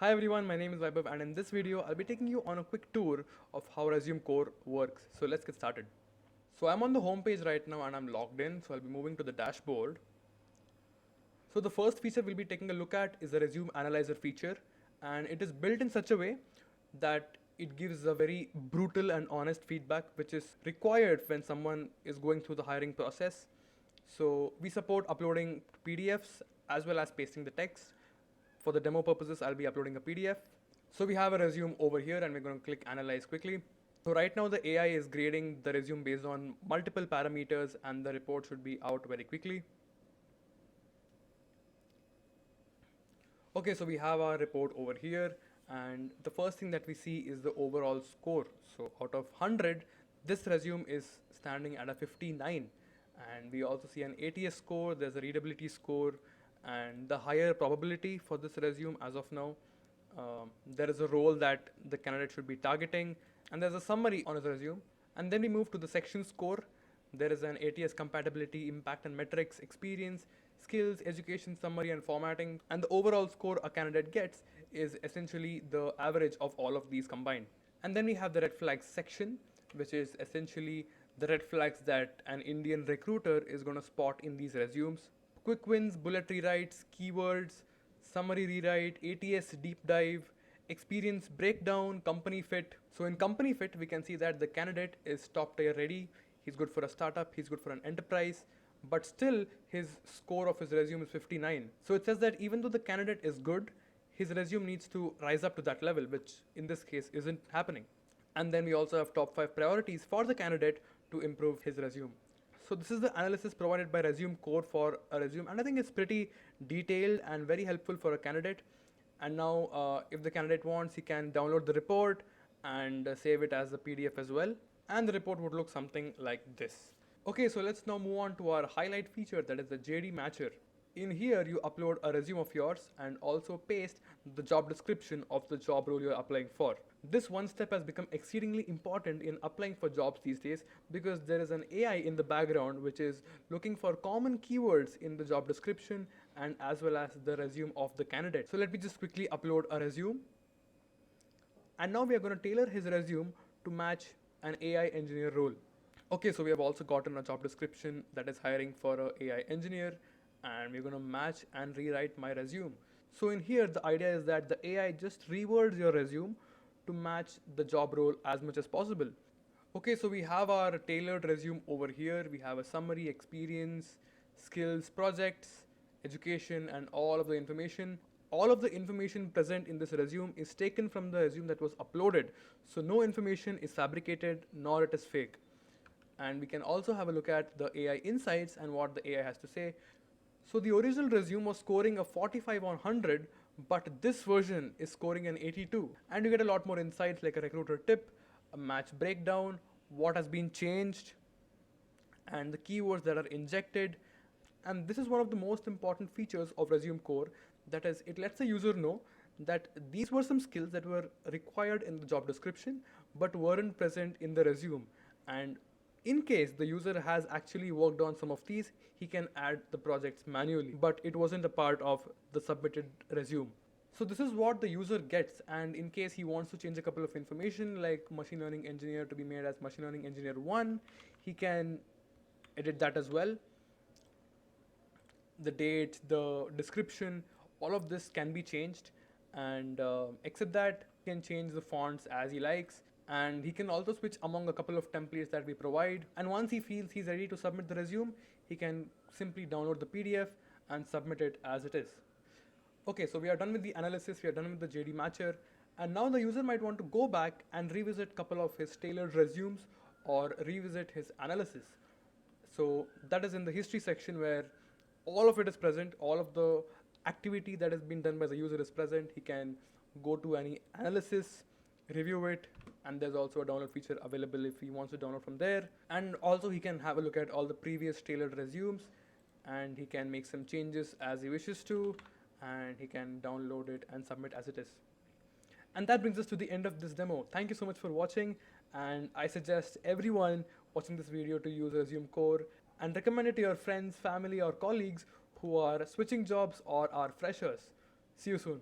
Hi everyone, my name is Vaibhav and in this video I'll be taking you on a quick tour of how ResumeCore works. So let's get started. So I'm on the home page right now and I'm logged in, so I'll be moving to the dashboard. So the first feature we'll be taking a look at is the Resume Analyzer feature, and it is built in such a way that it gives a very brutal and honest feedback which is required when someone is going through the hiring process. So we support uploading PDFs as well as pasting the text. For the demo purposes, I'll be uploading a PDF. So we have a resume over here and we're going to click analyze quickly. So right now the AI is grading the resume based on multiple parameters and the report should be out very quickly. Okay, so we have our report over here and the first thing that we see is the overall score. So out of 100, this resume is standing at a 59, and we also see an ATS score, there's a readability score, and the higher probability for this resume as of now. There is a role that the candidate should be targeting, and there's a summary on his resume. And then we move to the section score. There is an ATS compatibility, impact and metrics, experience, skills, education, summary, and formatting. And the overall score a candidate gets is essentially the average of all of these combined. And then we have the red flags section, which is essentially the red flags that an Indian recruiter is going to spot in these resumes. Quick wins, bullet rewrites, keywords, summary rewrite, ATS deep dive, experience breakdown, company fit. So in company fit, we can see that the candidate is top tier ready. He's good for a startup, he's good for an enterprise, but still his score of his resume is 59. So it says that even though the candidate is good, his resume needs to rise up to that level, which in this case isn't happening. And then we also have top 5 priorities for the candidate to improve his resume. So this is the analysis provided by ResumeCore for a resume, and I think it's pretty detailed and very helpful for a candidate. And now if the candidate wants, he can download the report and save it as a PDF as well, and the report would look something like this. Okay, so let's now move on to our highlight feature, that is the JD Matcher. In here you upload a resume of yours and also paste the job description of the job role you're applying for. This one step has become exceedingly important in applying for jobs these days because there is an AI in the background which is looking for common keywords in the job description and as well as the resume of the candidate. So let me just quickly upload a resume. And now we are going to tailor his resume to match an AI engineer role. Okay, so we have also gotten a job description that is hiring for an AI engineer, and we're going to match and rewrite my resume. So in here, the idea is that the AI just rewords your resume to match the job role as much as possible. Okay, so we have our tailored resume over here. We have a summary, experience, skills, projects, education, and all of the information. All of the information present in this resume is taken from the resume that was uploaded. So no information is fabricated nor it is fake. And we can also have a look at the AI insights and what the AI has to say. So the original resume was scoring a 45 on 100, but this version is scoring an 82. And you get a lot more insights like a recruiter tip, a match breakdown, what has been changed, and the keywords that are injected. And this is one of the most important features of ResumeCore, that is, it lets the user know that these were some skills that were required in the job description but weren't present in the resume. And in case the user has actually worked on some of these, he can add the projects manually, but it wasn't a part of the submitted resume. So this is what the user gets, and in case he wants to change a couple of information like machine learning engineer to be made as machine learning engineer 1, he can edit that as well. The date, the description, all of this can be changed, and except that he can change the fonts as he likes, and he can also switch among a couple of templates that we provide. And once he feels he's ready to submit the resume, he can simply download the PDF and submit it as it is. Okay, so we are done with the analysis, we are done with the JD Matcher, and now the user might want to go back and revisit a couple of his tailored resumes or revisit his analysis. So that is in the history section where all of it is present, all of the activity that has been done by the user is present. He can go to any analysis, review it, and there's also a download feature available if he wants to download from there. And also he can have a look at all the previous tailored resumes, and he can make some changes as he wishes to, and he can download it and submit as it is. And that brings us to the end of this demo. Thank you so much for watching, and I suggest everyone watching this video to use ResumeCore and recommend it to your friends, family, or colleagues who are switching jobs or are freshers. See you soon.